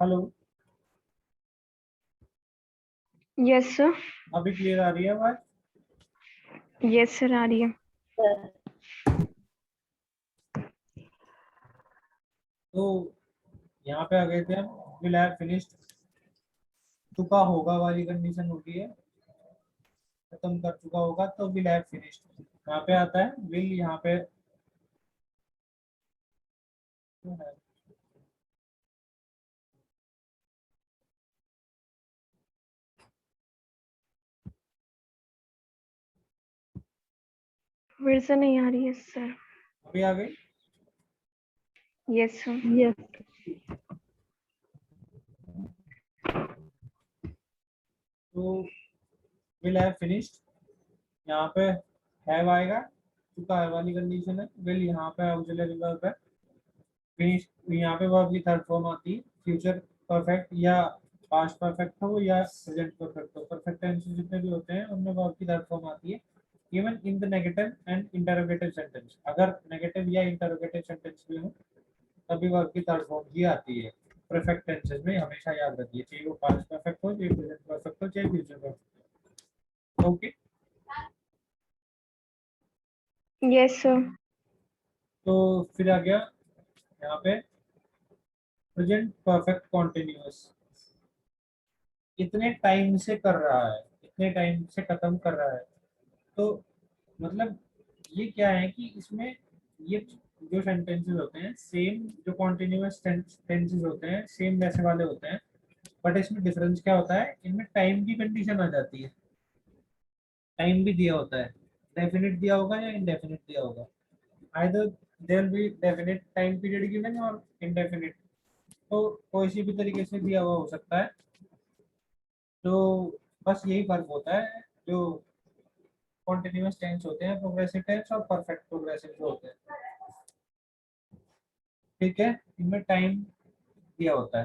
Hello, yes sir. अभी clear आ रही है आवाज? यस सर, आ रही है। तो यहाँ पे आ गए थे हम, विल हैव फिनिश्ड, चुका होगा वाली कंडीशन होती है, खत्म कर चुका होगा तो विल हैव फिनिश्ड। यहाँ पे आता है विल, यहाँ पे फिर से नहीं आ रही है सर। अभी आ गई। Yes sir. यस तो विल हैव फिनिश्ड, यहाँ पे हैव आएगा, चुका है वाली कंडीशन है। विल यहाँ पे ऑक्सिलरी वर्ब है। फिनिश यहाँ पे वर्ब की थर्ड फॉर्म आती है, फ्यूचर परफेक्ट या पास्ट परफेक्ट हो या प्रेजेंट परफेक्ट हो। परफेक्ट टेंस जितने भी होते हैं उनमें वर्ब की थर्ड फॉर्म आती है। Even in the negative and interrogative sentence, अगर नेगेटिव या इंटरोगेटिव सेंटेंस भी हो तभी वर्ब की थर्ड फॉर्म ही आती है। परफेक्ट टेंसेस में हमेशा याद रखिए, चाहे वो पास्ट परफेक्ट हो, चाहे प्रेजेंट परफेक्ट हो, चाहे future perfect. Okay, yes sir. तो फिर आ गया यहाँ पे प्रेजेंट परफेक्ट कॉन्टिन्यूअस, इतने टाइम से कर रहा है, इतने टाइम से खत्म कर रहा है। तो मतलब ये क्या है कि इसमें ये जो सेंटेंसेस होते हैं सेम, जो कॉन्टिन्यूअस टेंसेस होते हैं सेम वैसे वाले होते हैं, बट इसमें डिफरेंस क्या होता है, इनमें टाइम की कंडीशन आ जाती है। टाइम भी दिया होता है, डेफिनिट दिया होगा या इनडेफिनिट दिया होगा। Either there will be definite time period given और इनडेफिनिट, तो कोई सी भी तरीके से दिया हुआ हो सकता है। तो बस यही फर्क होता है, जो कॉन्टिन्यूअस टेंस होते हैं प्रोग्रेसिव टेंस और परफेक्ट प्रोग्रेसिव जो होते हैं, ठीक है, इनमें टाइम दिया होता है।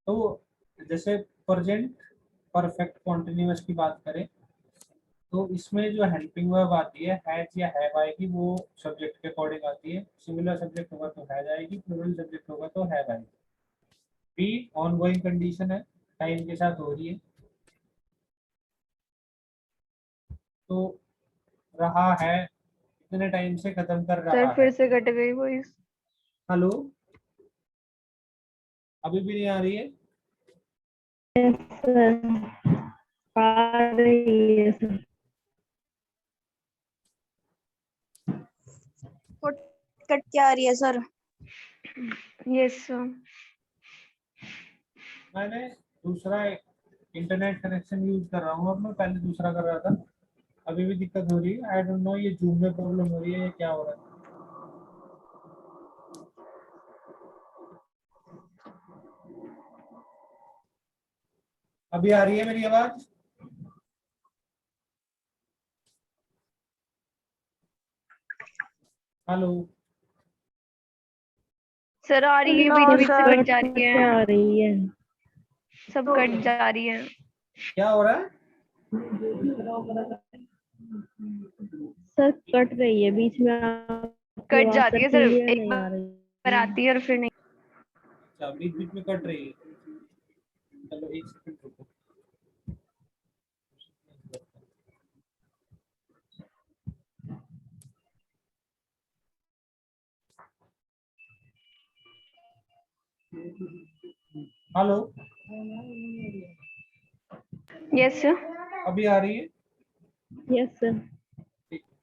तो जैसे प्रेजेंट परफेक्ट कॉन्टिन्यूअस की बात करें तो इसमें जो हेल्पिंग वर्ब आती है हैज या हैव आएगी, वो सब्जेक्ट के अकॉर्डिंग आती है। सिंगुलर सब्जेक्ट होगा तो हैज आएगी, प्लूरल सब्जेक्ट होगा तो हैव आएगी। बी ऑनगोइंग कंडीशन है, टाइम के साथ हो रही है, तो रहा है, इतने टाइम से खत्म कर सर रहा फिर है। से कट गई वॉइस। हेलो, अभी भी नहीं आ रही है? सर आ रही है सर। कट के आ रही है सर। Yes sir. मैंने दूसरा इंटरनेट कनेक्शन यूज कर रहा हूँ, अब मैं पहले दूसरा कर रहा था, अभी भी दिक्कत हो रही है। आई डोंट नो ये जूम में प्रॉब्लम हो रही है या क्या हो रहा है। अभी आ रही है मेरी आवाज? हेलो, सर आ रही है, नो बीच बीच से सर। कट जा रही है, क्या आ रही है? सब कट जा रही है। क्या हो रहा है? सर कट रही है बीच में, आपकी कट आवाज जाती है सर, क्लियर एक नहीं आ रही। बार आती है और फिर नहीं। अच्छा, बीच बीच में कट रही है, चलो एक सेकंड रुको। Hello, yes sir. अभी आ रही है? Yes sir.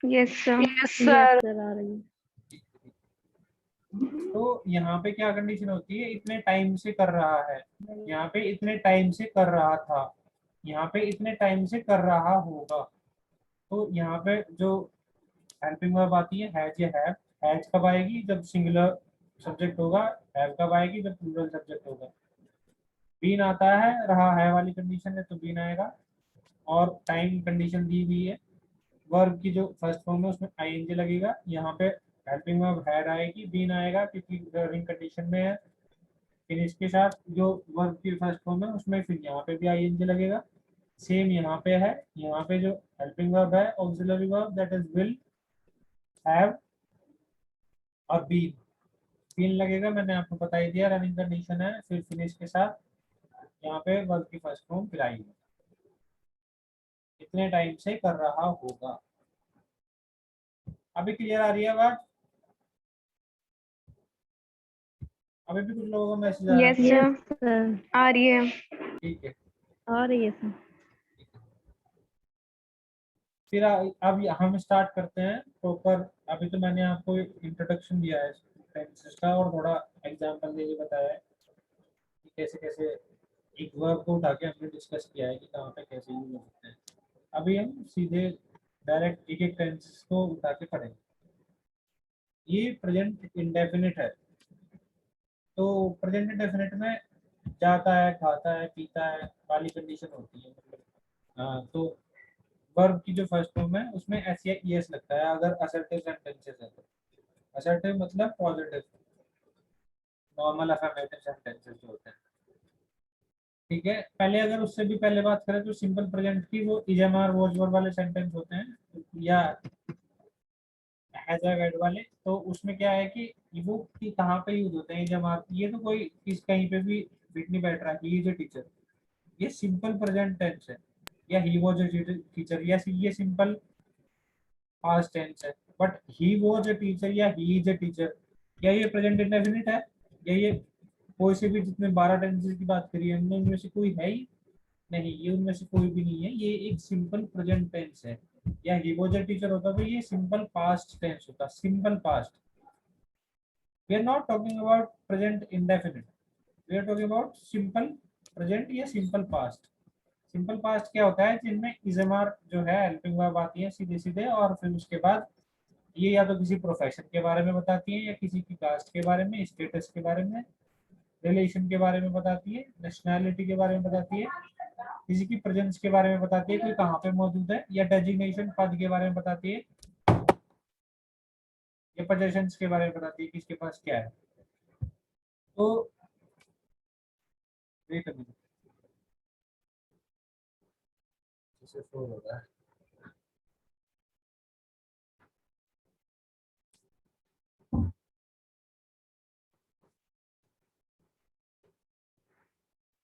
Yes sir. Yes sir आ रही है। तो यहाँ पे क्या कंडीशन होती है, इतने टाइम से कर रहा है, यहाँ पे इतने टाइम से कर रहा था, यहाँ पे इतने टाइम से कर रहा होगा। तो यहाँ पे जो हेल्पिंग वर्ब आती है हैज या हैव, हैज कब आएगी, जब सिंगुलर सब्जेक्ट होगा, हैव कब आएगी, जब प्लूरल सब्जेक्ट होगा। बीन आता है, रहा है वाली कंडीशन है तो बीन आएगा, और टाइम कंडीशन दी हुई है। वर्ब की जो फर्स्ट फॉर्म है उसमें आईएनजी लगेगा, यहाँ पे हेल्पिंग वर्ब हैड आएगी, बीन आएगा क्योंकि रनिंग कंडीशन में है। फिर इसके साथ जो वर्ब की फर्स्ट फॉर्म है उसमें फिर यहाँ पे भी आईएनजी लगेगा। सेम यहाँ पे है, यहाँ पे जो हेल्पिंग वर्ब है auxiliary verb that is will, have और बीन, सीन लगेगा, मैंने आपको बता ही दिया, रनिंग कंडीशन है, फिर फिनिश के साथ यहाँ पे वर्ब की फर्स्ट फॉर्म फिर आएगी, कितने टाइम से कर रहा होगा। अभी क्लियर आ रही है बात? अभी भी कुछ लोगों को मैसेज आ रहा यस है? सर, सर आ रही है। ठीक है। आ रही है सर। फिर अब हम स्टार्ट करते हैं प्रॉपर। अभी तो मैंने आपको इंट्रोडक्शन दिया है टेंसेस का और थोड़ा एग्जांपल देके बताया है कि कैसे कैसे एक वर्ब को उठा के हमने डिस्कस किया है कि कहाँ पे कैसे यूज हो सकते हैं। अभी हम सीधे डायरेक्ट एक एक टेंसेस को उठा के पढ़ेंगे। ये प्रेजेंट इंडेफिनिट है, तो प्रेजेंट इंडेफिनिट में जाता है, खाता है, पीता है वाली कंडीशन होती है, मतलब हाँ, तो वर्ब की जो फर्स्ट फॉर्म है उसमें एस या ईएस लगता है अगर असर्टिव सेंटेंसेस है तो। असर्टिव मतलब पॉजिटिव, नॉर्मल अफर्मेटिव सेंटेंसेस जो होते हैं। ठीक है, पहले अगर उससे भी पहले बात करें तो सिंपल प्रेजेंट की वो इजमार वॉज वर वाले सेंटेंस होते हैं या हैज हैड वाले, तो उसमें क्या है कि वो कि कहाँ पे यूज होते हैं इजमार, ये तो कोई किस कहीं पे भी फिट नहीं बैठ रहा, ही इज अ टीचर, ये सिंपल प्रेजेंट टेंस है, या ही वाज अ टीचर, या ये सिंपल पास्ट टेंस है। But he was a teacher या ही इज अ टीचर, क्या ये प्रेजेंट इंडेफिनिट है? या ये कोई से भी जितने 12 टेंसेस की बात करी है उनमें से कोई है ही नहीं, ये उनमें से कोई भी नहीं है, ये एक सिंपल प्रेजेंट टेंस है। या ही वाज अ टीचर होता तो ये सिंपल पास्ट टेंस होता, simple past. We are not talking about present indefinite, we are talking about simple present या सिंपल पास्ट। सिंपल पास्ट क्या होता है? जिनमें इजमार जो है हेल्पिंग वर्ब आती है सीधे सीधे, और फिर उसके बाद ये या तो किसी प्रोफेशन के बारे में बताती है, या किसी की कास्ट के बारे में, स्टेटस के बारे में, रिलेशन के बारे में बताती है, नेशनैलिटी के बारे में बताती है, किसी की प्रेजेंस के बारे में बताती है, कोई कहाँ पे मौजूद है, या डेजिग्नेशन पद के बारे में बताती है, या पोजेशंस के बारे में बताती है, किसके पास क्या है। तो वेट अ मिनट, इसे शो हो रहा है।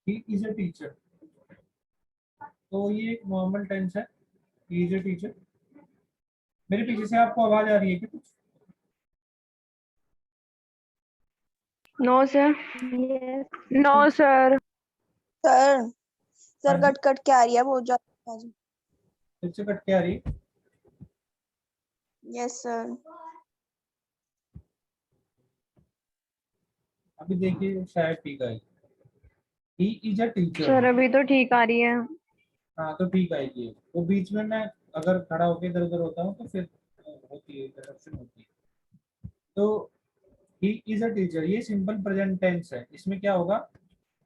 ही इज अ टीचर, तो ये एक नॉर्मल टेंस है, ही इज अ टीचर। मेरे पीछे से आपको आवाज आ रही है क्या कुछ? No sir. Yes no sir. Sir हाँ सर जी, कट कट के आ रही है बहुत ज्यादा। फिर से कट के आ रही है। Yes sir. अभी देखिए शायद ठीक है। He is a teacher, sir अभी तो ठीक आ रही है। हाँ तो ठीक आएगी। वो बीच में मैं अगर खड़ा होकर इधर उधर होता हूँ तो फिर होती है, इंटरप्शन होती है। तो ही इज अ टीचर, ये सिंपल प्रेजेंट टेंस है, इसमें क्या होगा,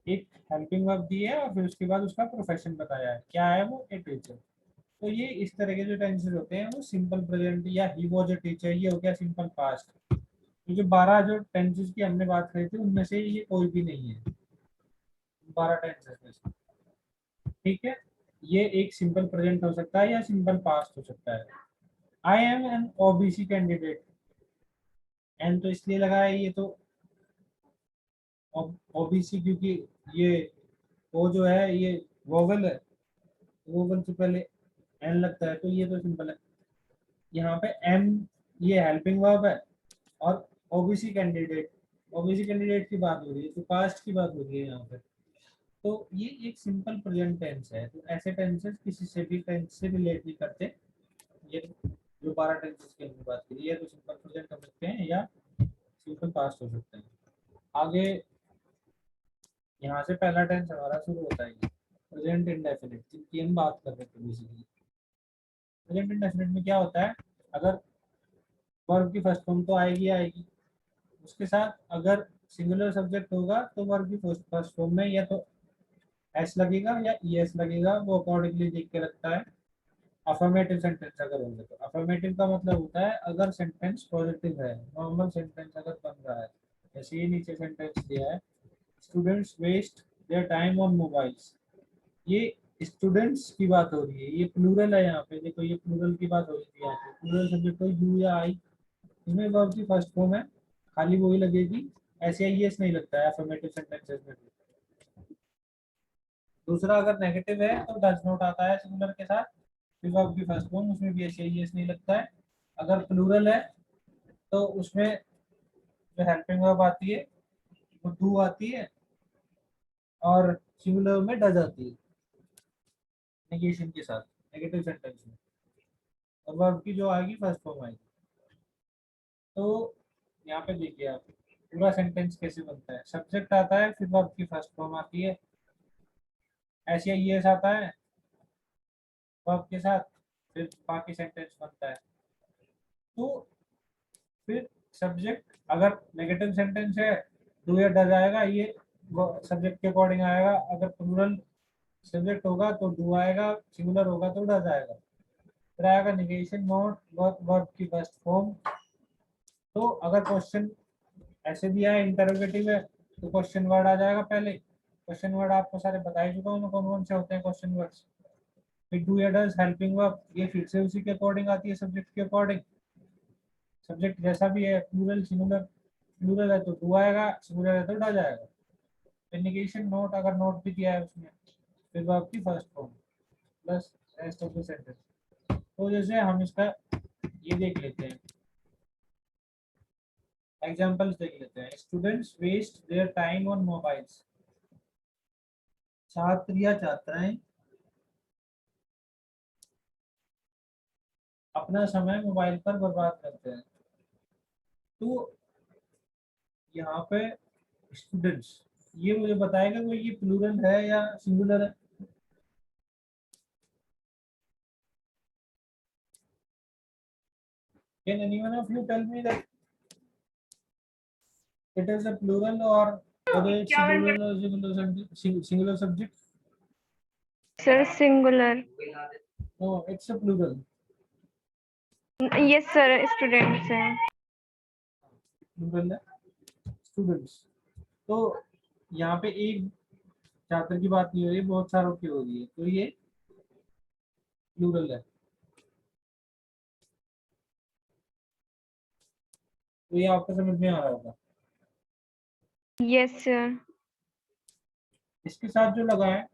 एक हेल्पिंग वर्ब दी है और फिर उसके बाद उसका प्रोफेशन बताया है, क्या है वो, ए टीचर। तो ये इस तरह के जो टेंसेस होते हैं वो सिंपल प्रेजेंट, या ही वाज अ टीचर ये हो गया सिंपल पास्ट। तो जो 12 जो टेंसेस की हमने बात करी थी उनमें से ये कोई भी नहीं है 12 टेंसेस में से। ठीक है, ये एक सिंपल प्रेजेंट हो सकता है या सिंपल पास्ट हो सकता है। I am an OBC candidate, an तो इसलिए लगा है, ये तो ओबीसी क्योंकि ये वो जो है ये वोवल है, वोवल से पहले एन लगता है, तो ये तो सिंपल है। यहाँ पे एम ये हेल्पिंग वर्ब है, और ओबीसी कैंडिडेट, ओबीसी कैंडिडेट की बात हो रही है, तो पास्ट की बात हो रही है यहाँ पे। तो ये एक सिंपल प्रेजेंट टेंस है, तो ऐसे टेंसेस किसी से भी टेंस से रिलेट नहीं करते। ये जो 12 टेंसेस की हमने बात करी है तो सिंपल प्रेजेंट हो सकते हैं या सिंपल पास्ट हो सकते हैं। आगे यहाँ से पहला टेंस हमारा शुरू होता है प्रेजेंट इंडेफिनिट, जिनकी हम बात कर रहे थे बेसिकली। प्रेजेंट इंडेफिनिट में क्या होता है, अगर वर्ब की फर्स्ट फॉर्म तो आएगी आएगी, उसके साथ अगर सिंगुलर सब्जेक्ट होगा तो वर्ब की फर्स्ट फॉर्म में या तो एस लगेगा या ई एस लगेगा, वो अकॉर्डिंगली देख के लगता है। अफर्मेटिव सेंटेंस अगर होंगे तो अफर्मेटिव का मतलब होता है अगर सेंटेंस पॉजिटिव है, नॉर्मल सेंटेंस अगर बन रहा है, जैसे ये नीचे सेंटेंस दिया है, students waste their time on mobiles, ये स्टूडेंट्स की बात हो रही है, ये प्लूरल है यहाँ पे, देखो ये प्लूरल की बात हो रही है यहाँ पे, प्लूरल सब्जेक्ट हो यू या आई, इसमें वर्ब की फर्स्ट फॉर्म है खाली वही लगेगी, SAES नहीं लगता है अफर्मेटिव सेंटेंसेस में भी। दूसरा अगर नेगेटिव है तो डज नॉट आता है सिंगुलर के साथ, फिर वर्ब की फर्स्ट फॉर्म, उसमें भी SAES नहीं लगता है। अगर प्लूरल है तो उसमें जो हेल्पिंग वर्ब आती है वो डू आती है, और सिंगुलर में डज आती है नेगेशन के साथ नेगेटिव सेंटेंस में, और वर्ब की जो आएगी फर्स्ट फॉर्म आएगी। तो यहाँ पे देखिए आप पूरा सेंटेंस कैसे बनता है। सब्जेक्ट आता है, फिर वर्ब की फर्स्ट फॉर्म आती है, SAES आता है वर्ब के साथ, फिर बाकी सेंटेंस बनता है। तो फिर सब्जेक्ट अगर नेगेटिव सेंटेंस है डू या डज आएगा, ये सब्जेक्ट के अकॉर्डिंग आएगा। अगर प्लूरल सब्जेक्ट होगा तो डू आएगा, सिंगुलर होगा तो डज आएगा। फिर आएगा नेगेशन नॉट वर्ब की फर्स्ट फॉर्म। तो अगर क्वेश्चन ऐसे दिया है इंटरोगेटिव है तो क्वेश्चन वर्ड आ जाएगा पहले। क्वेश्चन वर्ड आपको सारे बता ही चुका हूँ कौन कौन से होते हैं क्वेश्चन वर्ड्स। फिर डू या डज हेल्पिंग वर्ब, ये फिर से उसी के अकॉर्डिंग आती है, सब्जेक्ट के अकॉर्डिंग। सब्जेक्ट जैसा भी है, प्लूरल सिंगुलर, प्लूरल है तो डू आएगा, सिंगुलर है तो डज आएगा। फिर नेगेशन नोट, अगर नोट भी दिया है उसमें, फिर वर्ब की first form plus rest of the sentence. तो जैसे हम इसका ये देख लेते हैं, एग्जांपल्स देख लेते हैं। Students waste their time on mobiles, छात्र या छात्राएं अपना समय मोबाइल पर बर्बाद करते हैं। तो यहाँ पे स्टूडेंट्स, ये मुझे बताएगा वो ये प्लूरल है या सिंगुलर है। Can anyone of you tell me that it is a plural or whether it's a plural or singular subject? Sir, singular. No, it's a plural. Yes, sir. Students हैं. Plural है students। तो यहाँ पे एक छात्र की बात नहीं हो रही है, बहुत सारों की हो रही है, तो ये प्लूरल है। तो ये आपको समझ में आ रहा होगा। Yes, sir. इसके साथ जो लगा है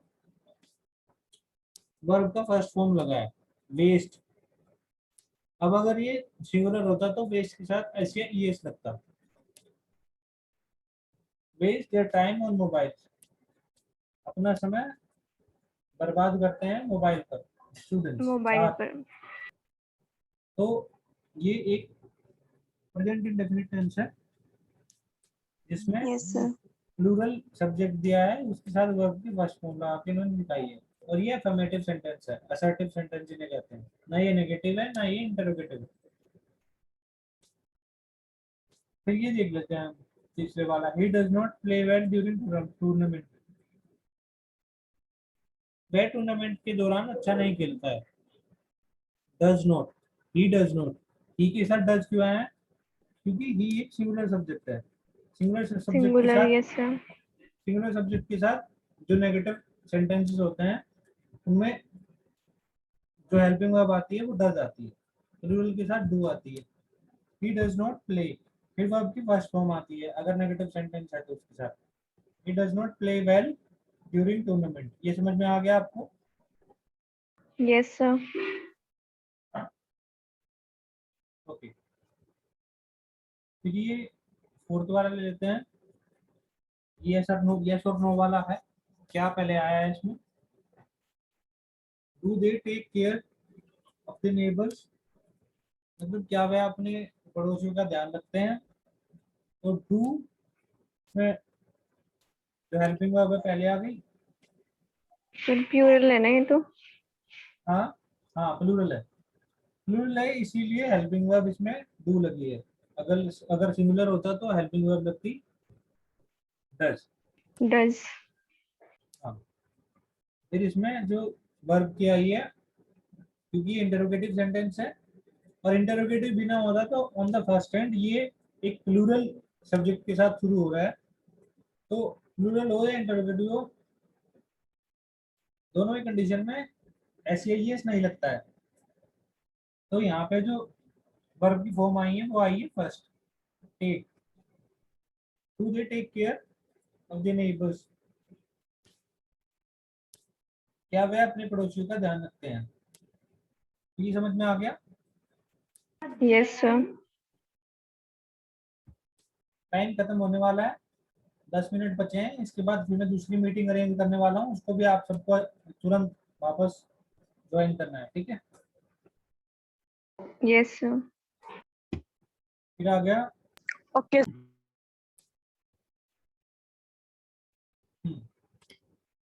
वर्ब का फर्स्ट फॉर्म लगा है वेस्ट। अब अगर ये सिंगुलर होता तो वेस्ट के साथ ऐसे ES लगता, waste their time on mobile, अपना समय बर्बाद करते हैं मोबाइल पर स्टूडेंट्स। मोबाइल पर. तो ये एक प्रेजेंट इंडेफिनिट टेंस है जिसमें यस सर। प्लूरल सब्जेक्ट दिया है, उसके साथ वर्ब की फर्स्ट फॉर्म लगा के इन्होंने दिखाई है। और ये अफर्मेटिव सेंटेंस है, असर्टिव सेंटेंस इन्हें कहते हैं। ना ये नेगेटिव है ना ये इंटरोगेटिव है। फिर ये देख लेते हैं तीसरे वाला, he does not play well during tournament, वह टूर्नामेंट के दौरान अच्छा नहीं खेलता है। Does not, he does not, he के साथ डज क्यों आया है, क्योंकि ही एक सिंगुलर सब्जेक्ट है। सिंगुलर सब्जेक्ट के Singular. साथ, Yes, sir. सिंगुलर सब्जेक्ट के साथ जो नेगेटिव सेंटेंसेस होते हैं उनमें जो हेल्पिंग वर्ब आती है वो डज आती है, प्लूरल के साथ डू आती है। ही डज नॉट प्ले, फिर वर्ब की फर्स्ट फॉर्म आती है अगर नेगेटिव सेंटेंस है तो उसके साथ। ही does not play well during tournament. ये समझ में आ गया आपको? Yes, sir. ओके, तो ये फोर्थ वाला ले लेते हैं। ये सर नो, यस और नो वाला है। क्या पहले आया है इसमें, do they take care of the neighbours, मतलब क्या वे अपने पड़ोसियों का ध्यान रखते हैं। तो डू में जो हेल्पिंग वर्ब है पहले आ गई। Sir, plural है ना ये तो. हाँ हाँ, प्लूरल है, प्लूरल है इसीलिए हेल्पिंग वर्ब इसमें डू लगी है। अगर अगर सिंगुलर होता तो हेल्पिंग वर्ब लगती डज। Does. हाँ, फिर इसमें जो वर्ब की आई है, क्योंकि इंटरोगेटिव सेंटेंस है और इंटरोगेटिव बिना होता तो ऑन द फर्स्ट हैंड ये एक प्लूरल सब्जेक्ट के साथ शुरू हो रहा है। तो प्लूरल हो या इंटरोगेटिव हो, दोनों ही कंडीशन में SAES नहीं लगता है। तो यहाँ पे जो वर्ब की फॉर्म आई है वो आई है first take, do they take care of the neighbours, क्या वे अपने पड़ोसियों का ध्यान रखते हैं? ये समझ में आ गया? Yes, sir. टाइम खत्म होने वाला है, 10 मिनट बचे हैं, इसके बाद फिर मैं दूसरी मीटिंग अरेंज करने वाला हूँ, उसको भी आप सबको तुरंत वापस ज्वाइन करना है, ठीक है? Yes, sir. फिर आ गया ओके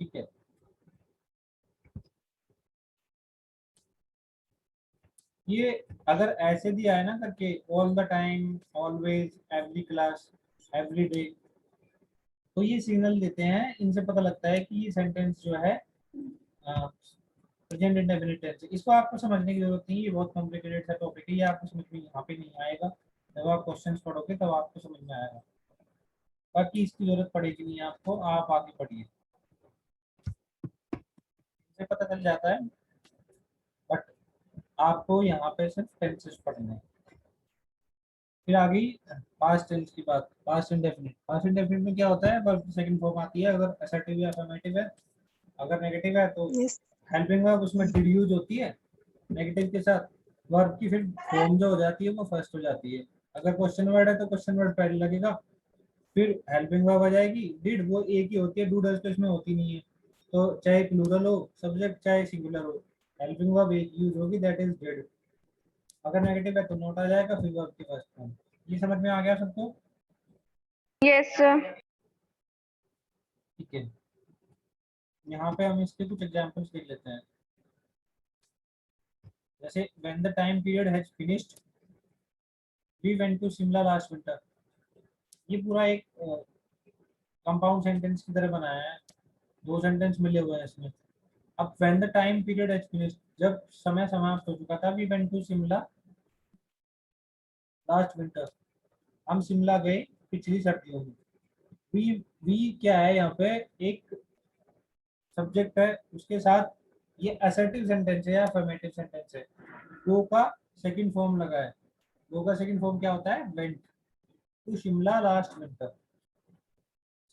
ठीक है। ये अगर ऐसे दिया है ना करके, all the time, always, every class, every day, तो ये सिग्नल देते हैं, इनसे पता लगता है कि ये सेंटेंस जो है प्रेजेंट इंडेफिनिट टेंस है। इसको आपको समझने की जरूरत नहीं है, ये बहुत कॉम्प्लिकेटेड सा टॉपिक है, ये आपको समझ में यहाँ पे नहीं आएगा, जब आप क्वेश्चंस पढ़ोगे तब आपको समझ में आएगा, बाकी इसकी जरूरत पड़ेगी नहीं आपको, आप आगे पढ़िए, इसे पता चल जाता है, बट आपको यहाँ पे सिर्फ टेंसेस पढ़ने हैं। फिर आ गई पास्ट टेंस की बात, पास्ट इंडेफिनिट। पास्ट इंडेफिनिट में क्या होता है, वर्ब की सेकंड फॉर्म आती है, अगर असर्टिव या अफर्मेटिव है, अगर नेगेटिव है तो यस हेल्पिंग वर्ब उसमें डिड यूज होती है नेगेटिव के साथ, वर्ब की फिर फॉर्म जो हो जाती है वो फर्स्ट हो जाती है, अगर क्वेश्चन वर्ड है तो क्वेश्चन वर्ड पहले लगेगा, फिर हेल्पिंग वर्ब आ जाएगी, डिड वो एक ही होती है, डू डज तो इसमें होती नहीं है, तो चाहे प्लूरल हो सब्जेक्ट चाहे सिंगुलर हो, हेल्पिंग वर्ब एक यूज होगी, दैट इज डिड, अगर नेगेटिव है तो नोट आ जाएगा, फिर वर्ब की फर्स्ट फॉर्म। ये समझ में आ गया सबको? Yes, sir. ठीक है, यहाँ पे हम इसके कुछ एग्जांपल्स देख लेते हैं, जैसे when the time period has finished we went to Shimla last winter, ये पूरा एक कंपाउंड सेंटेंस की तरह बनाया है, दो सेंटेंस मिले हुए हैं इसमें। अब when the time period has finished, जब समय समाप्त हो चुका था, we went to Shimla last winter, हम शिमला गए पिछली सर्दियों में। वी वी क्या है यहाँ पे, एक सब्जेक्ट है, उसके साथ ये असर्टिव सेंटेंस है या अफर्मेटिव सेंटेंस है, गो का सेकंड फॉर्म लगा है, गो का सेकंड फॉर्म क्या होता है, went to Shimla last winter,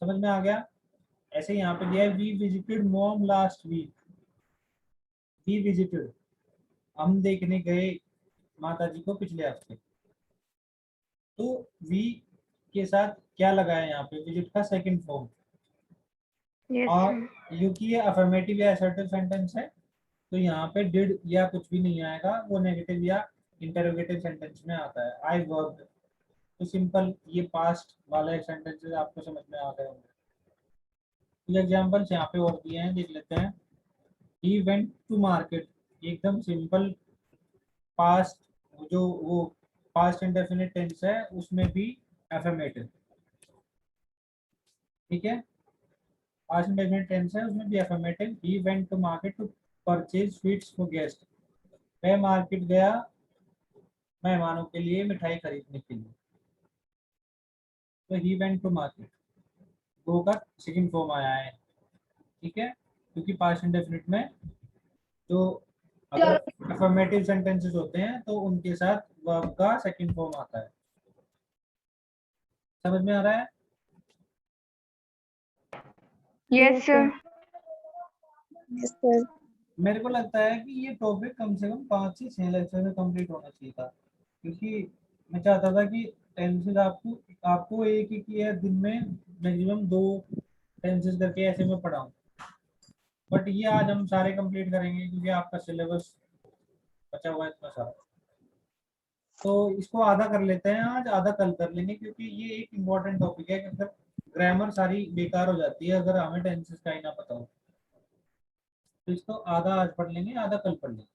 समझ में आ गया? ऐसे यहाँ पे दिया है we visited mom last week, we visited हम देखने गए माता जी को पिछले हफ्ते, तो वी के साथ क्या लगा है यहाँ पे, विजिट का सेकंड फॉर्म, Yes, और sir. क्योंकि ये अफर्मेटिव या असर्टिव सेंटेंस है तो यहाँ पे डिड या कुछ भी नहीं आएगा, वो नेगेटिव या इंटरोगेटिव सेंटेंस में आता है, आई वर्कड, तो सिंपल ये पास्ट वाला एक सेंटेंसेस आपको समझ में आ गए होंगे। कुछ एग्जांपल्स यहाँ पे और दिए हैं, देख लेते हैं। ही वेंट टू मार्केट, एकदम सिंपल पास्ट, जो वो पास्ट इंडेफिनिट टेंस है उसमें भी अफर्मेटिव, ठीक है, पास्ट इंडेफिनिट टेंस है उसमें भी affirmative. He went to market to purchase sweets for guest, वह मार्केट गया मेहमानों के लिए मिठाई खरीदने के लिए, तो he went to market, go का सेकंड फॉर्म आया है, ठीक है, क्योंकि पास्ट इंडेफिनिट में जो अगर अफर्मेटिव सेंटेंसेस होते हैं तो उनके साथ वर्ब का सेकंड फॉर्म आता है, समझ में आ रहा है? Yes, sir. यस सर मेरे को लगता है कि ये टॉपिक कम से कम 5 से 6 लेक्चर में कंप्लीट होना चाहिए था, क्योंकि मैं चाहता था कि टेंसेस आपको आपको एक एक या दिन में मैक्सिमम 2 टेंसेस करके ऐसे में पढ़ाऊं, बट ये आज हम सारे कंप्लीट करेंगे क्योंकि आपका सिलेबस बचा हुआ है इतना सारा, तो इसको आधा कर लेते हैं आज, आधा कल कर लेंगे, क्योंकि ये एक इम्पोर्टेंट टॉपिक है, अगर ग्रामर सारी बेकार हो जाती है अगर हमें टेंसेस का ही ना पता हो, तो इसको आधा आज पढ़ लेंगे, आधा कल पढ़ लेंगे,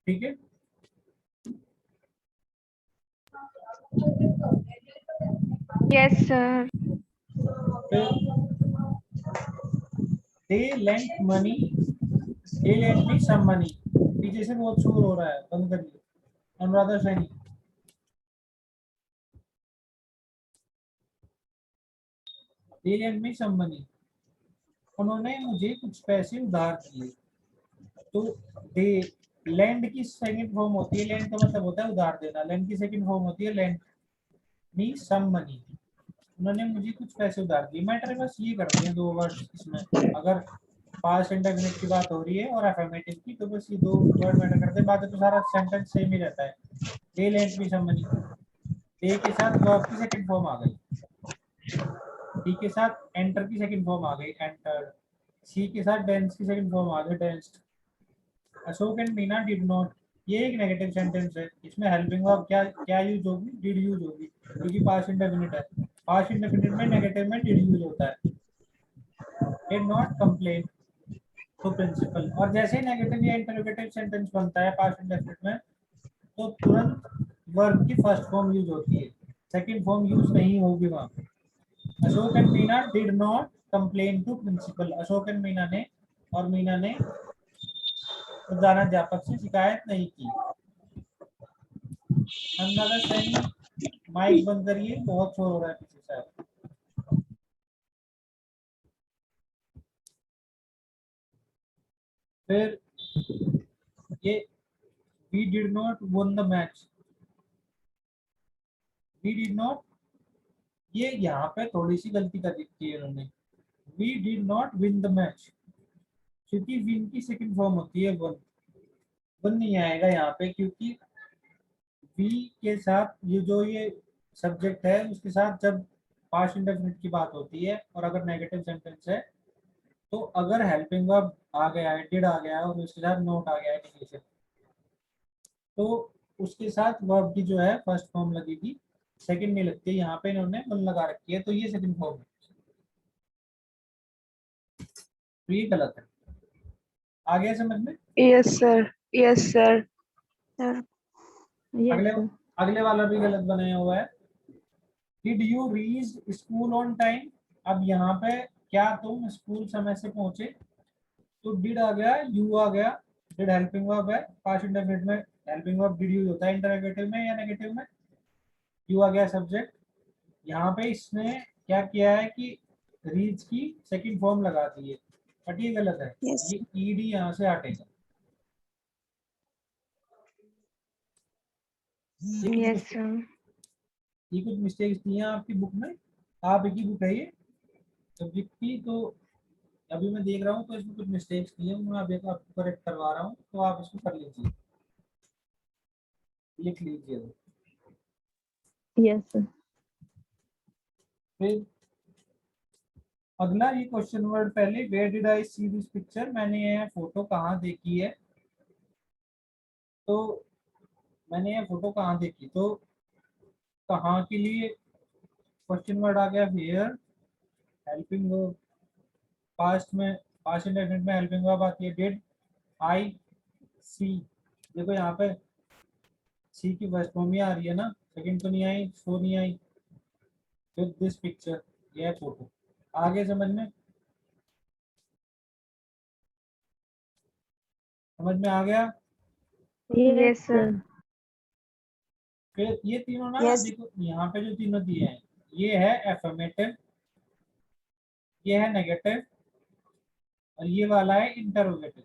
ठीक है? Yes, sir. दे लेंट मनी, दे लेंट मी सम मनी, पीछे से बहुत शोर हो रहा है, बंद करिए, अनुराधा सैनी। दे लेंट मी सम मनी, उन्होंने मुझे कुछ पैसे उधार दिए, तो दे, लैंड की सेकंड फॉर्म होती है, लैंड का मतलब होता है उधार देना, लैंड की सेकंड फॉर्म होती है लैंड, मी सम मनी, उन्होंने मुझे कुछ पैसे उधार दिए। मैटर बस ये करते हैं दो वर्ड्स इसमें, अगर पास्ट इंडेफिनिट की बात हो रही है और अफर्मेटिव की, तो बस ये दो वर्ड मैटर करते हैं, बाकी तो सारा सेंटेंस सेम ही रहता है। दे लेंट मी सम मनी, दे के साथ वर्ब की सेकंड फॉर्म आ गई, डी के साथ एंटर की सेकंड फॉर्म आ गई एंटर्ड, सी के साथ डेंस की सेकंड फॉर्म आ गई densed. Ashok and Meena did not, ये एक नेगेटिव सेंटेंस है, इसमें हेल्पिंग वर्ब क्या क्या यूज होगी, डिड यूज होगी, क्योंकि पास्ट इंडेफिनिट है। पास्ट इंडेफिनिट में नेगेटिव में डिड यूज होता है। Did not complain to principal, और जैसे ही नेगेटिव या इंटरोगेटिव सेंटेंस बनता है पास्ट इंडेफिनिट में, तो तुरंत वर्ब की फर्स्ट फॉर्म यूज होती है, सेकंड फॉर्म यूज नहीं होगी वहां पे। Ashok and Meena did not complain to principal, Ashok and Meena ने और मीना ने प्रधानाध्यापक से शिकायत नहीं की। अंदाजा सैनी, माइक बंद करिए, बहुत शोर हो रहा है पीछे से आप। फिर ये we did not won the match, we did not, ये यहाँ पे थोड़ी सी गलती कर दी है इन्होंने, we did not win the match, क्योंकि विन की सेकंड फॉर्म होती है वन, वन नहीं आएगा यहाँ पे, क्योंकि वी के साथ ये जो ये सब्जेक्ट है उसके साथ जब पास्ट इंडेफिनिट की बात होती है और अगर नेगेटिव सेंटेंस है, तो अगर हेल्पिंग वर्ब आ गया है, डिड आ गया है और उसके साथ नोट आ गया है नेगेटिव, तो उसके साथ वर्ब की जो है फर्स्ट फॉर्म लगेगी, सेकंड नहीं लगती है। यहाँ पे इन्होंने वन लगा रखी है, तो ये सेकंड फॉर्म है, तो ये गलत है। आ गया समझ में? Yes, sir. Yes, sir. Sir yes अगले सर। अगले वाला भी गलत बनाया हुआ है। Did you reach school on time, अब यहाँ पे क्या तुम स्कूल समय से पहुंचे, तो डिड आ गया, यू आ गया, डिड हेल्पिंग वर्ब है, पास्ट इंडेफिनिट में हेल्पिंग वर्ब डिड यूज होता है इंटरोगेटिव में या नेगेटिव में, यू आ गया सब्जेक्ट। यहाँ पे इसने क्या किया है कि रीच की सेकंड फॉर्म लगा दी है, बट ये गलत है, Yes. ये ईडी यहाँ से हटेगा। Yes sir. ये कुछ मिस्टेक्स दी हैं आपकी बुक में, आप एक ही बुक है ये सब्जेक्ट की, तो अभी मैं देख रहा हूँ तो इसमें कुछ मिस्टेक्स दी हैं, मैं अभी आपको करेक्ट करवा रहा हूँ, तो आप इसको कर लीजिए, लिख लीजिए। Yes sir. फिर अगला ये क्वेश्चन वर्ड, पहले where did I see this picture, मैंने ये फोटो कहाँ देखी है, तो मैंने ये फोटो कहाँ देखी, तो कहाँ के लिए क्वेश्चन वर्ड आ गया वेयर, हेल्पिंग वर्ब, पास्ट में पास्ट इंडेफिनिट में हेल्पिंग वर्ब आती है डिड, आई सी, देखो यहाँ पे सी की फर्स्ट फॉर्म ही आ रही है ना, सेकंड तो नहीं आई, सो नहीं आई, फिर दिस पिक्चर, यह फोटो। आगे समझ में, समझ में आ गया? Yes yes sir. सर। फिर ये तीनों ना Yes. देखो, यहाँ पे जो तीनों दिए हैं, ये है एफर्मेटिव, ये है नेगेटिव, और ये वाला है इंटरोगेटिव,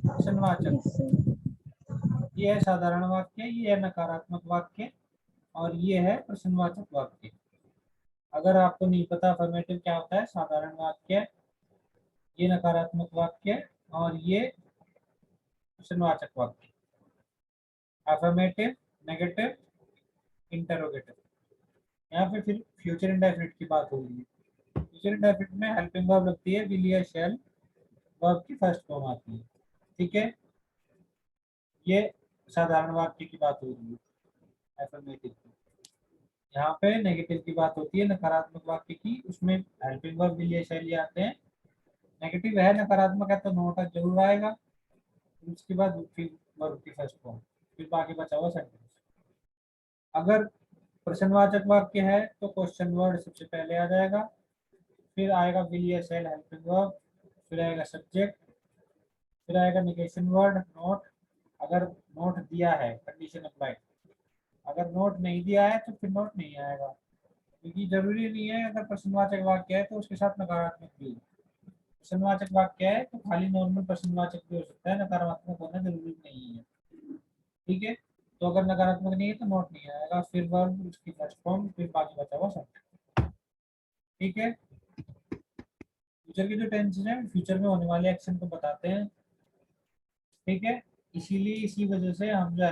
प्रश्नवाचक। Yes sir. ये है साधारण वाक्य, ये है नकारात्मक वाक्य, और ये है प्रश्नवाचक वाक्य। अगर आपको नहीं पता अफर्मेटिव क्या होता है, साधारण वाक्य, ये नकारात्मक वाक्य, और ये प्रश्नवाचक वाक्य, अफर्मेटिव, नेगेटिव, इंटरोगेटिव। यहाँ पे फिर फ्यूचर इंडेफिनिट की बात हो रही है, फ्यूचर इंडेफिनिट में हेल्पिंग वर्ब लगती है, विल या शैल, वर्ब की फर्स्ट फॉर्म आती है, ठीक है। ये साधारण वाक्य की बात हो रही है एफर्मेटिव की। यहाँ पे नेगेटिव की बात होती है, नकारात्मक वाक्य की, उसमें हेल्पिंग वर्ब विल या शैल आते हैं। नेगेटिव है, नकारात्मक है, तो नोट जरूर आएगा, उसके बाद फिर वर्ब की फर्स्ट फॉर्म, फिर बाकी बचा हुआ सेंटेंस। अगर प्रश्नवाचक वाक्य है तो क्वेश्चन वर्ड सबसे पहले आ जाएगा, फिर आएगा विल या शैल हेल्पिंग वर्ब, फिर आएगा सब्जेक्ट, फिर आएगा नेगेशन वर्ड नोट, अगर नोट दिया है कंडीशन अप्लाई, अगर नोट नहीं दिया है तो फिर नोट नहीं आएगा, क्योंकि जरूरी नहीं है अगर प्रश्नवाचक वाक्य है तो उसके साथ नकारात्मक भी हो, प्रश्नवाचक वाक्य है तो खाली नॉर्मल प्रश्नवाचक भी हो सकता है, नकारात्मक होना जरूरी नहीं है, ठीक है। तो अगर नकारात्मक नहीं है तो नॉट नहीं आएगा, फिर वर्ब, उसकी फर्स्ट फॉर्म, फिर बाकी बचा हुआ सब्जेक्ट। ठीक है। फ्यूचर की जो टेंसेस है फ्यूचर में होने वाले एक्शन को बताते हैं। ठीक है, इसीलिए इसी वजह से हम जो